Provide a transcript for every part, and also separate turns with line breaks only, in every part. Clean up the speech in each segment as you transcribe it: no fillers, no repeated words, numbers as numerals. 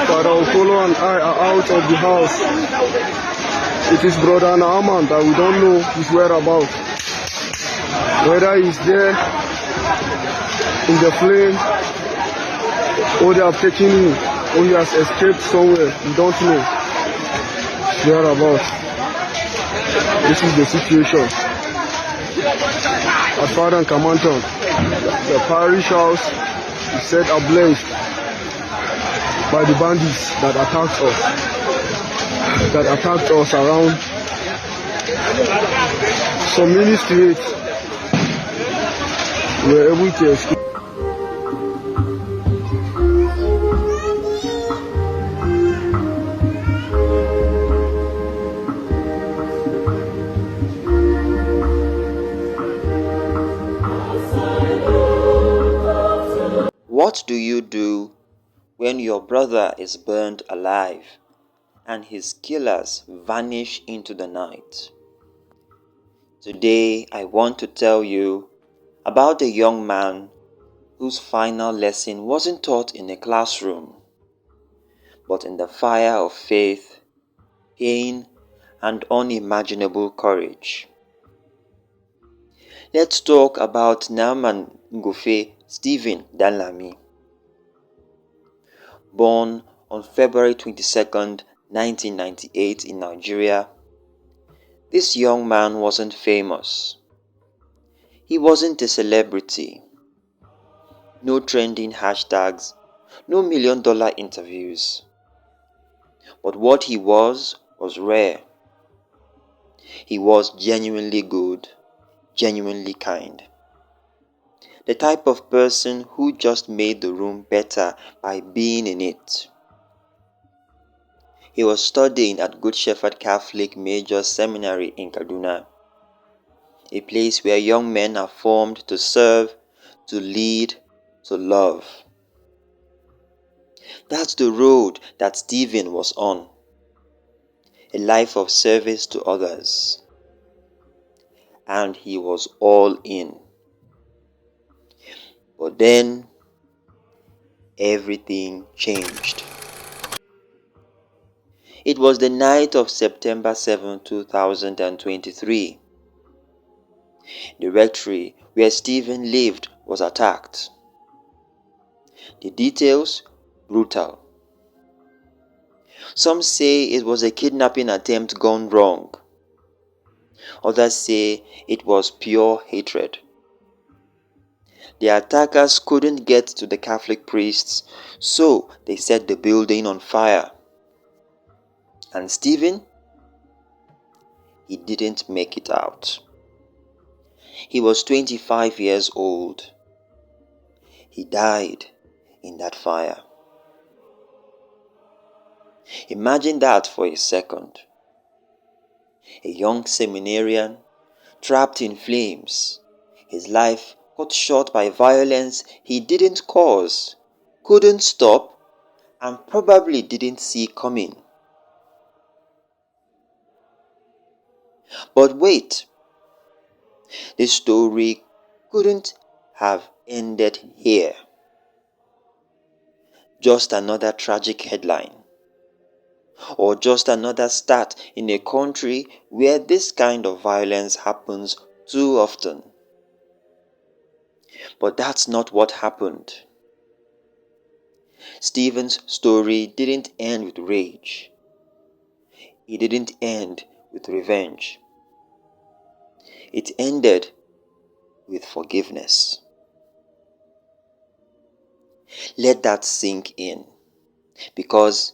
Father Okolo and I are out of the house. It is Brother Naaman that we don't know his whereabouts. Whether he's there in the flame, or they have taken him, or he has escaped somewhere. We don't know his whereabouts. This is the situation. At Father and Kamanton, the parish house is set ablaze by the bandits that attacked us around some minutes to it. We were able to escape.
What do you do when your brother is burned alive and his killers vanish into the night? Today I want to tell you about a young man whose final lesson wasn't taught in a classroom, but in the fire of faith, pain, and unimaginable courage. Let's talk about Naaman Ngofe Stephen Danlami. Born on February 22nd, 1998 in Nigeria, this young man wasn't famous. He wasn't a celebrity. No trending hashtags, no million-dollar interviews. But what he was rare. He was genuinely good, genuinely kind. The type of person who just made the room better by being in it. He was studying at Good Shepherd Catholic Major Seminary in Kaduna, a place where young men are formed to serve, to lead, to love. That's the road that Stephen was on, a life of service to others. And he was all in. But then, everything changed. It was the night of September 7, 2023. The rectory where Stephen lived was attacked. The details? Brutal. Some say it was a kidnapping attempt gone wrong. Others say it was pure hatred. The attackers couldn't get to the Catholic priests, so they set the building on fire. And Stephen? He didn't make it out. He was 25 years old. He died in that fire. Imagine that for a second. A young seminarian trapped in flames, his life cut short by violence he didn't cause, couldn't stop, and probably didn't see coming. But wait, this story couldn't have ended here. Just another tragic headline, or just another start in a country where this kind of violence happens too often. But that's not what happened. Stephen's story didn't end with rage. It didn't end with revenge. It ended with forgiveness. Let that sink in, because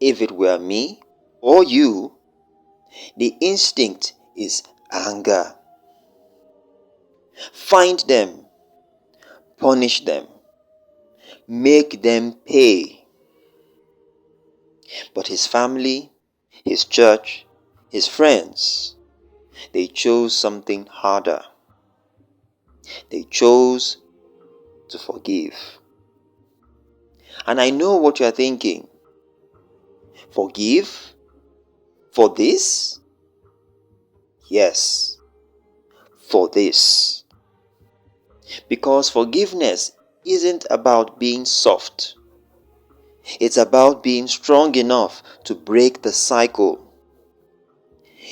if it were me or you, the instinct is anger. Find them, punish them, make them pay. But his family, his church, his friends, they chose something harder. They chose to forgive. And I know what you are thinking. Forgive? For this? Yes, for this. Because forgiveness isn't about being soft. It's about being strong enough to break the cycle.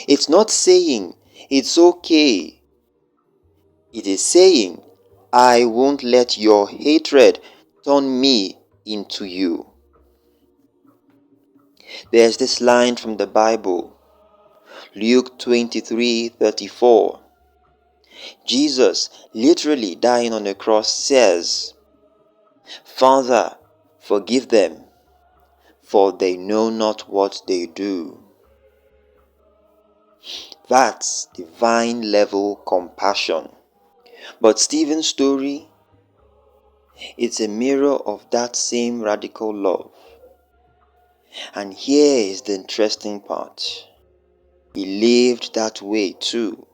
It's not saying it's okay. It is saying, I won't let your hatred turn me into you. There's this line from the Bible, Luke 23:34. Jesus, literally dying on the cross, says, Father, forgive them, for they know not what they do. That's divine level compassion. But Stephen's story, it's a mirror of that same radical love. And here is the interesting part. He lived that way too.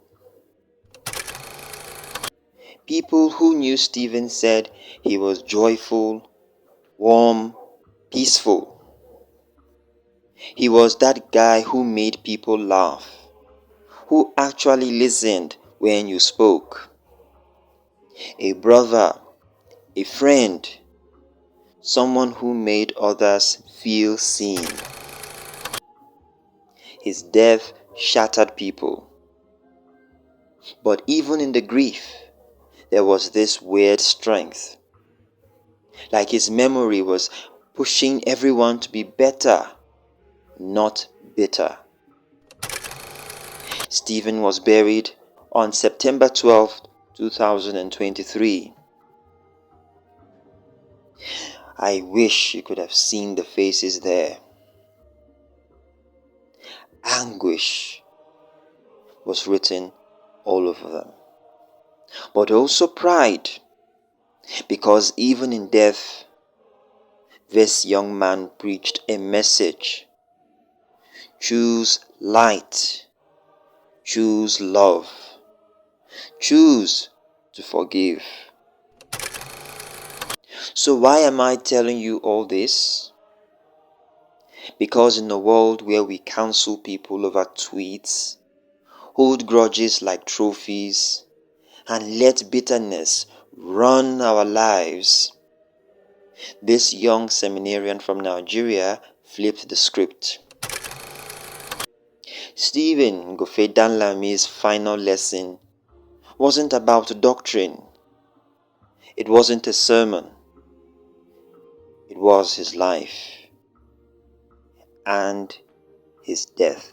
People who knew Stephen said he was joyful, warm, peaceful. He was that guy who made people laugh, who actually listened when you spoke. A brother, a friend, someone who made others feel seen. His death shattered people. But even in the grief, there was this weird strength. Like his memory was pushing everyone to be better, not bitter. Stephen was buried on September 12, 2023. I wish you could have seen the faces there. Anguish was written all over them. But also pride, because even in death, this young man preached a message. Choose light. Choose love. Choose to forgive. So why am I telling you all this? Because in a world where we cancel people over tweets, hold grudges like trophies, and let bitterness run our lives, this young seminarian from Nigeria flipped the script. Stephen Gofe Danlami's final lesson wasn't about doctrine. It wasn't a sermon. It was his life and his death.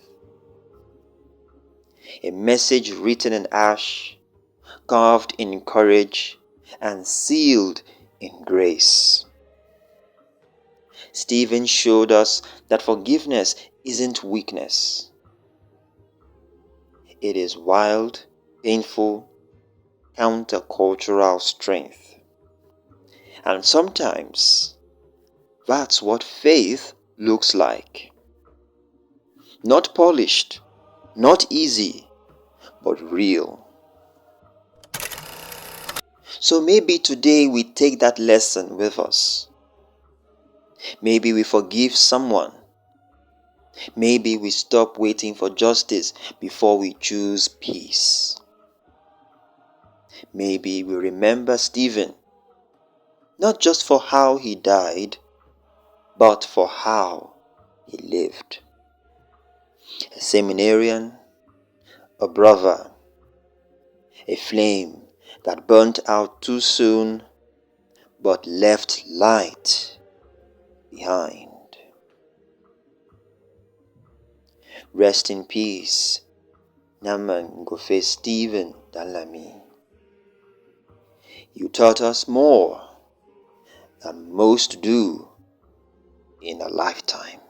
A message written in ash, carved in courage, and sealed in grace. Stephen showed us that forgiveness isn't weakness. It is wild, painful, countercultural strength. And sometimes, that's what faith looks like. Not polished, not easy, but real. So maybe today we take that lesson with us. Maybe we forgive someone. Maybe we stop waiting for justice before we choose peace. Maybe we remember Stephen, not just for how he died, but for how he lived. A seminarian, a brother, a flame that burnt out too soon, but left light behind. Rest in peace, Naman Gofe Stephen Danlami. You taught us more than most do in a lifetime.